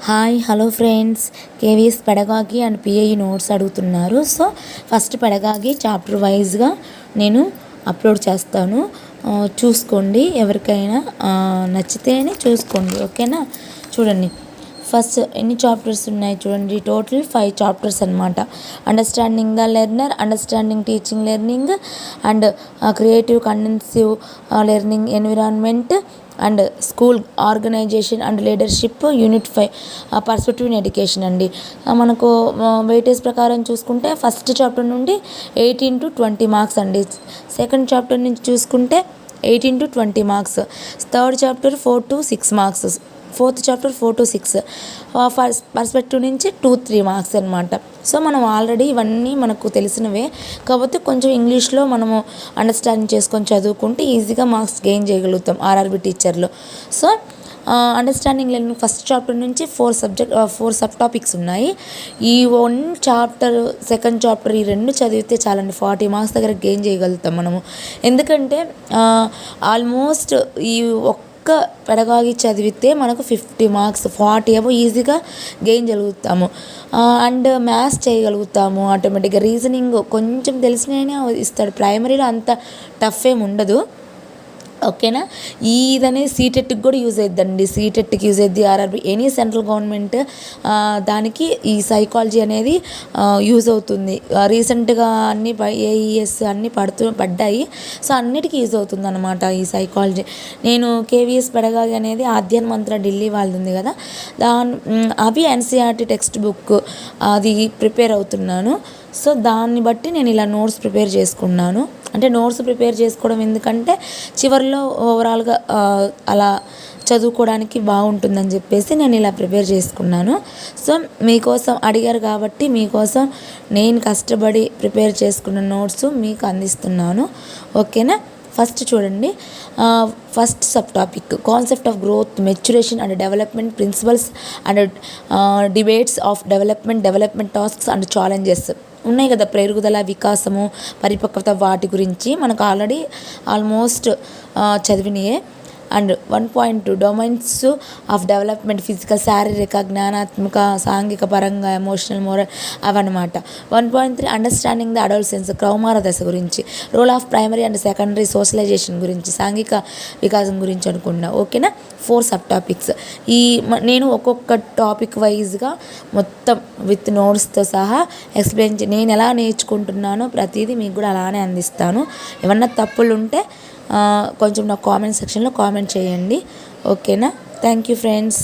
Hi hello friends, KVS pedagogy and PIE notes అడుగుతున్నారు. So first pedagogy chapter వైజ్గా నేను upload చేస్తాను, చూసుకోండి. ఎవరికైనా నచ్చితేనే చూసుకోండి, ఓకేనా. చూడండి, ఫస్ట్ ఎన్ని చాప్టర్స్ ఉన్నాయి చూడండి. టోటల్ 5 చాప్టర్స్ అనమాట. Understanding the learner, understanding teaching learning and creative conducive learning environment and school organisation and leadership unit 5 perspective in education అండి. మనకు వెయిటేజ్ ప్రకారం చూసుకుంటే ఫస్ట్ చాప్టర్ నుండి 18 to 20 మార్క్స్ అండి. సెకండ్ చాప్టర్ నుంచి చూసుకుంటే 18 to 20 marks. Third chapter 4 to 6 marks. Fourth chapter 4 to 6. Perspective నుంచి 2-3 marks అనమాట. సో మనం ఆల్రెడీ ఇవన్నీ మనకు తెలిసినవే, కాకపోతే కొంచెం ఇంగ్లీష్లో మనము అండర్స్టాండింగ్ చేసుకొని చదువుకుంటే ఈజీగా మార్క్స్ గెయిన్ చేయగలుగుతాం ఆర్ఆర్బి టీచర్లో. So understanding learning first chapter నుంచి 4 సబ్ టాపిక్స్ ఉన్నాయి. ఈ 1 చాప్టర్ సెకండ్ చాప్టర్ ఈ 2 చదివితే చాలండి, 40 మార్క్స్ దగ్గర గెయిన్ చేయగలుగుతాం మనము. ఎందుకంటే ఆల్మోస్ట్ ఈ ఒక్క పెడగాగి చదివితే మనకు 50 మార్క్స్, 40 ఏమో ఈజీగా గెయిన్ చేయగలుగుతాము. అండ్ మ్యాథ్స్ చేయగలుగుతాము ఆటోమేటిక్గా. రీజనింగ్ కొంచెం తెలిసిననే ఇస్తాడు, ప్రైమరీలో అంత టఫ్ ఏమి ఉండదు, ఓకేనా. ఇదనే సీటెట్కి కూడా యూజ్ అవుతుందండి, సీటెట్కి యూజ్ అవుద్ది, ఆర్ఆర్బి ఎనీ సెంట్రల్ గవర్నమెంట్ దానికి ఈ సైకాలజీ అనేది యూజ్ అవుతుంది. రీసెంట్గా అన్ని ఏఈఎస్ అన్నీ పడ్డాయి, సో అన్నిటికీ యూజ్ అవుతుంది అనమాట ఈ సైకాలజీ. నేను కేవీఎస్ పెడగాగి అనేది ఆధ్యాన్ మంత్ర ఢిల్లీ వాళ్ళది ఉంది కదా, అవి ఎన్సీఆర్టీ టెక్స్ట్ బుక్ అది ప్రిపేర్ అవుతున్నాను. సో దాన్ని బట్టి నేను ఇలా నోట్స్ ప్రిపేర్ చేసుకున్నాను. అంటే నోట్స్ ప్రిపేర్ చేసుకోవడం ఎందుకంటే చివరిలో ఓవరాల్గా అలా చదువుకోవడానికి బాగుంటుందని చెప్పేసి నేను ఇలా ప్రిపేర్ చేసుకున్నాను. సో మీకోసం అడిగారు కాబట్టి మీకోసం నేను కష్టపడి ప్రిపేర్ చేసుకున్న నోట్స్ మీకు అందిస్తున్నాను, ఓకేనా. ఫస్ట్ చూడండి, first sub topic concept of growth, maturation and development principles and debates of development tasks and challenges ఉన్నాయి కదా. పెరుగుదల, వికాసము, పరిపక్వత, వాటి గురించి మనకు ఆల్మోస్ట్ చదివినాయే. And 1.2 domains of development, physical, శారీరక, జ్ఞానాత్మక, సాంఘిక పరంగా, ఎమోషనల్, మోరల్ అవన్నమాట. 1.3 అండర్స్టాండింగ్ ద అడోలసెన్స్, కౌమార దశ గురించి, role of primary and secondary socialisation గురించి, సాంఘిక వికాసం గురించి అనుకున్నా, ఓకేనా. 4 సబ్ టాపిక్స్. నేను ఒక్కొక్క టాపిక్ వైజ్గా మొత్తం విత్ నోట్స్తో సహా ఎక్స్ప్లెయిన్ నేను ఎలా నేర్చుకుంటున్నానో ప్రతిదీ మీకు కూడా అలానే అందిస్తాను. ఏమన్నా తప్పులు ఉంటే కొంచెం నా కామెంట్ సెక్షన్లో కామెంట్ చేయండి, ఓకేనా. Thank you friends.